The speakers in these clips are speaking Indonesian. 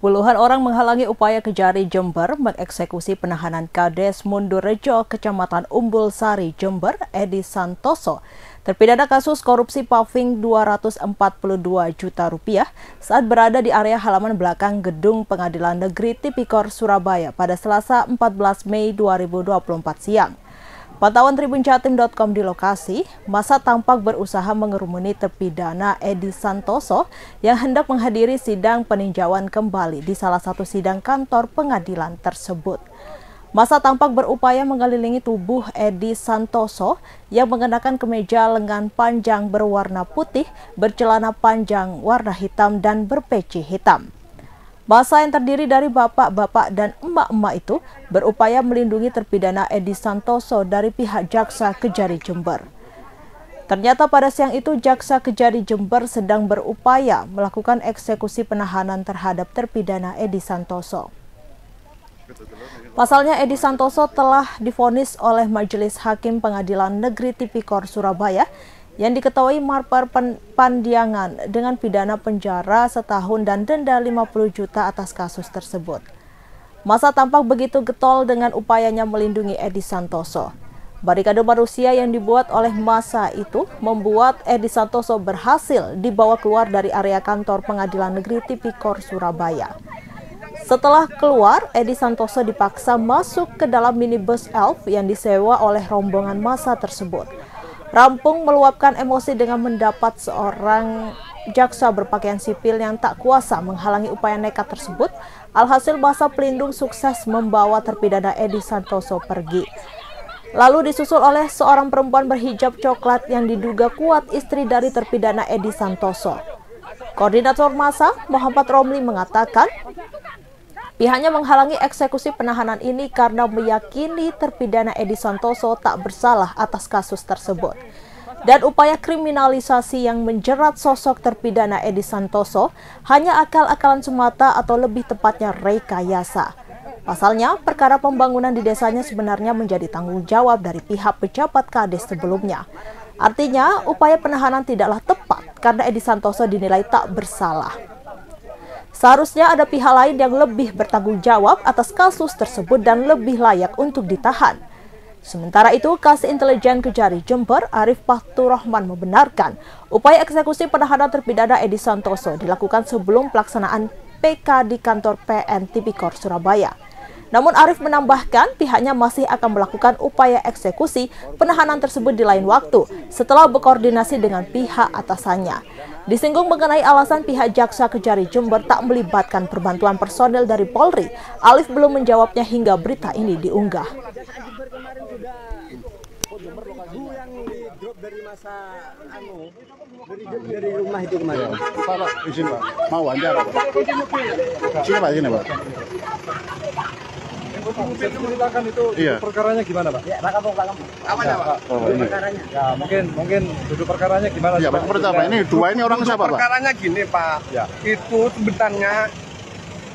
Puluhan orang menghalangi upaya Kejari Jember mengeksekusi penahanan Kades Mundurejo, Kecamatan Umbul Sari, Jember, Edi Santoso, terpidana kasus korupsi paving Rp242 juta saat berada di area halaman belakang Gedung Pengadilan Negeri Tipikor, Surabaya pada Selasa 14 Mei 2024 siang. Pantauan tribunjatim.com di lokasi, massa tampak berusaha mengerumuni terpidana Edi Santoso yang hendak menghadiri sidang peninjauan kembali di salah satu sidang kantor pengadilan tersebut. Massa tampak berupaya mengelilingi tubuh Edi Santoso yang mengenakan kemeja lengan panjang berwarna putih, bercelana panjang warna hitam dan berpeci hitam. Massa yang terdiri dari bapak-bapak dan emak-emak itu berupaya melindungi terpidana Edi Santoso dari pihak Jaksa Kejari Jember. Ternyata pada siang itu Jaksa Kejari Jember sedang berupaya melakukan eksekusi penahanan terhadap terpidana Edi Santoso. Pasalnya Edi Santoso telah divonis oleh Majelis Hakim Pengadilan Negeri Tipikor, Surabaya yang diketahui Marper Pandiangan dengan pidana penjara setahun dan denda 50 juta atas kasus tersebut. Massa tampak begitu getol dengan upayanya melindungi Edi Santoso. Barikade manusia yang dibuat oleh massa itu membuat Edi Santoso berhasil dibawa keluar dari area kantor Pengadilan Negeri Tipikor, Surabaya. Setelah keluar, Edi Santoso dipaksa masuk ke dalam minibus Elf yang disewa oleh rombongan massa tersebut. Rampung meluapkan emosi dengan mendapat seorang jaksa berpakaian sipil yang tak kuasa menghalangi upaya nekat tersebut. Alhasil massa pelindung sukses membawa terpidana Edi Santoso pergi. Lalu disusul oleh seorang perempuan berhijab coklat yang diduga kuat istri dari terpidana Edi Santoso. Koordinator massa Muhammad Romli mengatakan pihaknya menghalangi eksekusi penahanan ini karena meyakini terpidana Edi Santoso tak bersalah atas kasus tersebut. Dan upaya kriminalisasi yang menjerat sosok terpidana Edi Santoso hanya akal-akalan semata atau lebih tepatnya rekayasa. Pasalnya, perkara pembangunan di desanya sebenarnya menjadi tanggung jawab dari pihak pejabat Kades sebelumnya. Artinya, upaya penahanan tidaklah tepat karena Edi Santoso dinilai tak bersalah. Seharusnya ada pihak lain yang lebih bertanggung jawab atas kasus tersebut dan lebih layak untuk ditahan. Sementara itu, Kasih Intelijen Kejari Jember, Arif Fathurrahman membenarkan upaya eksekusi penahanan terpidana Edi Santoso dilakukan sebelum pelaksanaan PK di kantor PN Tipikor, Surabaya. Namun Arif menambahkan pihaknya masih akan melakukan upaya eksekusi penahanan tersebut di lain waktu setelah berkoordinasi dengan pihak atasannya. Disinggung mengenai alasan pihak Jaksa Kejari Jember tak melibatkan perbantuan personel dari Polri, Arif belum menjawabnya hingga berita ini diunggah. Dari rumah itu kemarin. Pak, izin Pak, mau wawancara Pak. Sini Pak, sini Pak. Ceritakan itu perkaranya gimana Pak? Ya, Pak. Perkaranya. Ya, mungkin duduk perkaranya gimana? Ya, Pak, Pak. Ini dua ini orang siapa Pak? Perkaranya gini Pak, itu sebenarnya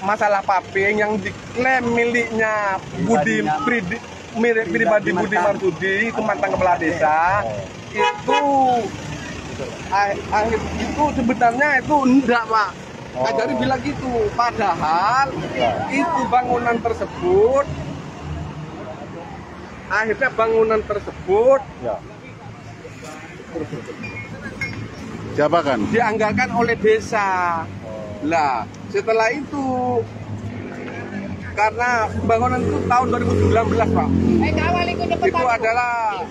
masalah paving yang diklaim miliknya pribadi Budi Marsudi, itu mantan kepala desa. Itu sebenarnya itu enggak Pak. Kajari bilang gitu, padahal itu bangunan tersebut akhirnya bangunan tersebut dianggarkan oleh desa. Lah, setelah itu karena bangunan itu tahun 2019 Pak. Itu adalah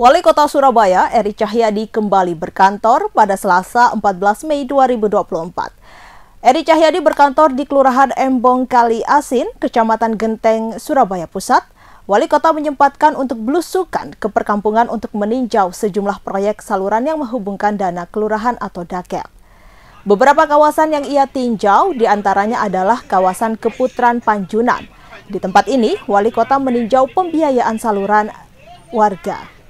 Wali Kota Surabaya, Eri Cahyadi kembali berkantor pada Selasa 14 Mei 2024. Eri Cahyadi berkantor di Kelurahan Embong Kali Asin, Kecamatan Genteng, Surabaya Pusat. Wali Kota menyempatkan untuk belusukan ke perkampungan untuk meninjau sejumlah proyek saluran yang menghubungkan dana kelurahan atau dakel. Beberapa kawasan yang ia tinjau diantaranya adalah kawasan Keputran Panjunan. Di tempat ini, Wali Kota meninjau pembiayaan saluran warga.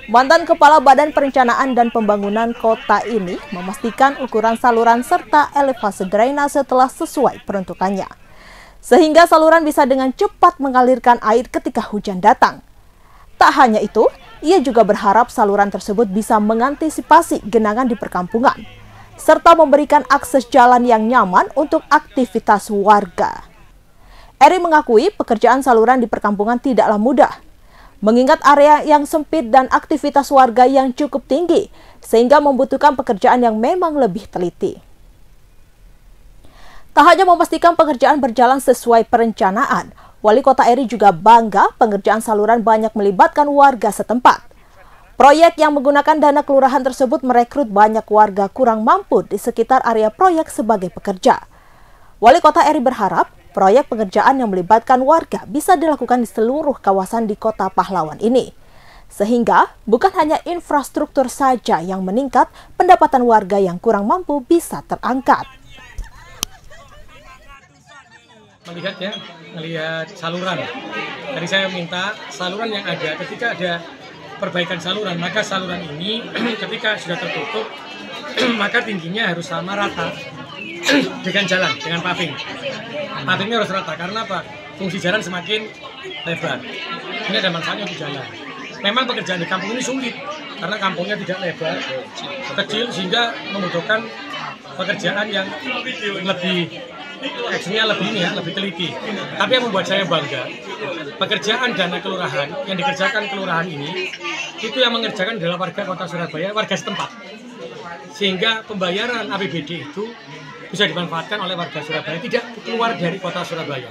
Mantan Kepala Badan Perencanaan dan Pembangunan Kota ini memastikan ukuran saluran serta elevasi drainase telah sesuai peruntukannya, sehingga saluran bisa dengan cepat mengalirkan air ketika hujan datang. Tak hanya itu, ia juga berharap saluran tersebut bisa mengantisipasi genangan di perkampungan. serta memberikan akses jalan yang nyaman untuk aktivitas warga. Eri mengakui pekerjaan saluran di perkampungan tidaklah mudah, mengingat area yang sempit dan aktivitas warga yang cukup tinggi, sehingga membutuhkan pekerjaan yang memang lebih teliti. Tak hanya memastikan pekerjaan berjalan sesuai perencanaan, Wali Kota Eri juga bangga pengerjaan saluran banyak melibatkan warga setempat. Proyek yang menggunakan dana kelurahan tersebut merekrut banyak warga kurang mampu di sekitar area proyek sebagai pekerja. Wali Kota Eri berharap proyek pengerjaan yang melibatkan warga bisa dilakukan di seluruh kawasan di Kota Pahlawan ini. Sehingga bukan hanya infrastruktur saja yang meningkat, pendapatan warga yang kurang mampu bisa terangkat. Melihat saluran. Tadi saya minta saluran yang ada, ketika ada perbaikan saluran, maka saluran ini ketika sudah tertutup, maka tingginya harus sama rata dengan jalan, dengan paving. Pavingnya harus rata, karena apa? Fungsi jalan semakin lebar. Ini ada manfaatnya untuk jalan. Memang pekerjaan di kampung ini sulit, karena kampungnya tidak lebar, kecil, sehingga membutuhkan pekerjaan yang lebih lebih teliti. Tapi yang membuat saya bangga, pekerjaan dana kelurahan yang dikerjakan kelurahan ini, itu yang mengerjakan adalah warga Kota Surabaya, warga setempat. Sehingga pembayaran APBD itu bisa dimanfaatkan oleh warga Surabaya, tidak keluar dari Kota Surabaya.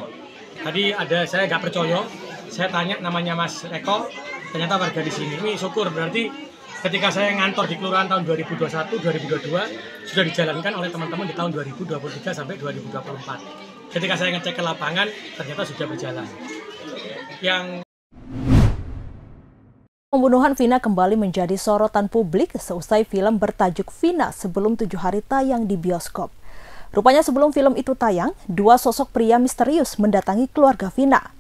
Tadi saya nggak percaya, saya tanya namanya Mas Eko, ternyata warga di sini. Ini syukur, berarti ketika saya ngantor di kelurahan tahun 2021-2022 sudah dijalankan oleh teman-teman di tahun 2023 sampai 2024. Ketika saya ngecek ke lapangan, ternyata sudah berjalan. Pembunuhan Vina kembali menjadi sorotan publik seusai film bertajuk Vina sebelum 7 hari tayang di bioskop. Rupanya sebelum film itu tayang, dua sosok pria misterius mendatangi keluarga Vina.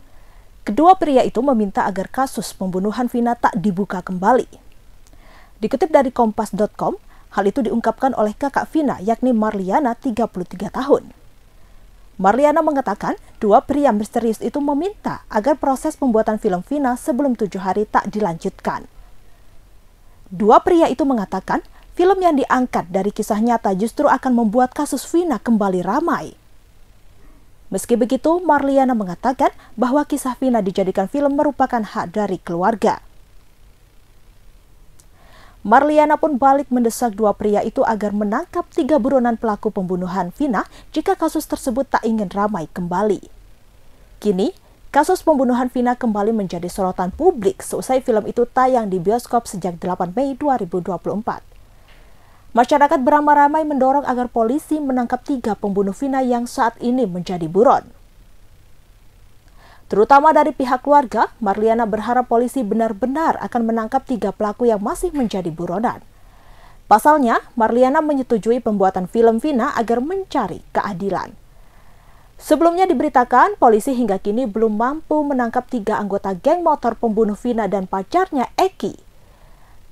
Kedua pria itu meminta agar kasus pembunuhan Vina tak dibuka kembali. Dikutip dari Kompas.com, hal itu diungkapkan oleh kakak Vina, yakni Marliana, 33 tahun. Marliana mengatakan, dua pria misterius itu meminta agar proses pembuatan film Vina sebelum 7 hari tak dilanjutkan. Dua pria itu mengatakan, film yang diangkat dari kisah nyata justru akan membuat kasus Vina kembali ramai. Meski begitu, Marliana mengatakan bahwa kisah Vina dijadikan film merupakan hak dari keluarga. Marliana pun balik mendesak dua pria itu agar menangkap 3 buronan pelaku pembunuhan Vina jika kasus tersebut tak ingin ramai kembali. Kini, kasus pembunuhan Vina kembali menjadi sorotan publik seusai film itu tayang di bioskop sejak 8 Mei 2024. Masyarakat beramai-ramai mendorong agar polisi menangkap 3 pembunuh Vina yang saat ini menjadi buron. Terutama dari pihak keluarga, Marliana berharap polisi benar-benar akan menangkap 3 pelaku yang masih menjadi buronan. Pasalnya, Marliana menyetujui pembuatan film Vina agar mencari keadilan. Sebelumnya diberitakan, polisi hingga kini belum mampu menangkap 3 anggota geng motor pembunuh Vina dan pacarnya Eki.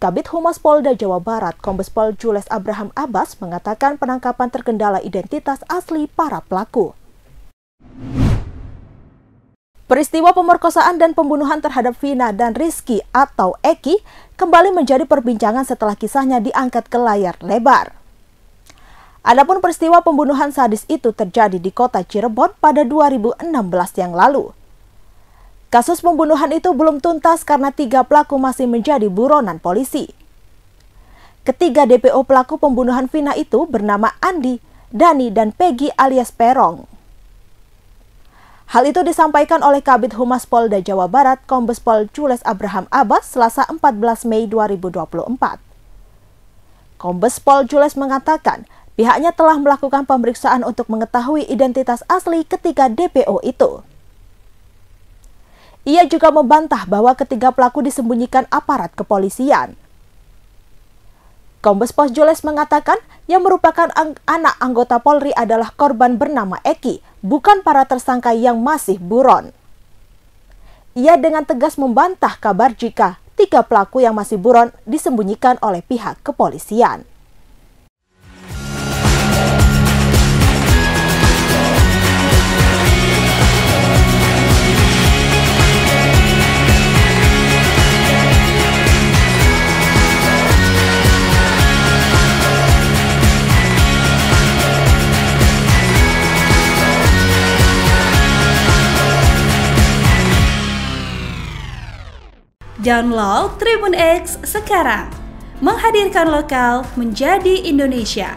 Kabid Humas Polda Jawa Barat, Kombes Pol Jules Abraham Abbas mengatakan penangkapan terkendala identitas asli para pelaku. Peristiwa pemerkosaan dan pembunuhan terhadap Vina dan Rizky atau Eki kembali menjadi perbincangan setelah kisahnya diangkat ke layar lebar. Adapun peristiwa pembunuhan sadis itu terjadi di kota Cirebon pada 2016 yang lalu. Kasus pembunuhan itu belum tuntas karena 3 pelaku masih menjadi buronan polisi. Ketiga DPO pelaku pembunuhan Vina itu bernama Andi, Dani, dan Peggy alias Perong. Hal itu disampaikan oleh Kabid Humas Polda Jawa Barat, Kombes Pol Jules Abraham Abbas, Selasa 14 Mei 2024. Kombes Pol Jules mengatakan, pihaknya telah melakukan pemeriksaan untuk mengetahui identitas asli ketiga DPO itu. Ia juga membantah bahwa ketiga pelaku disembunyikan aparat kepolisian. Kombes Pol Jules mengatakan, yang merupakan anak anggota Polri adalah korban bernama Eki, bukan para tersangka yang masih buron. Ia dengan tegas membantah kabar jika 3 pelaku yang masih buron disembunyikan oleh pihak kepolisian. Download Tribun X sekarang. Menghadirkan lokal menjadi Indonesia.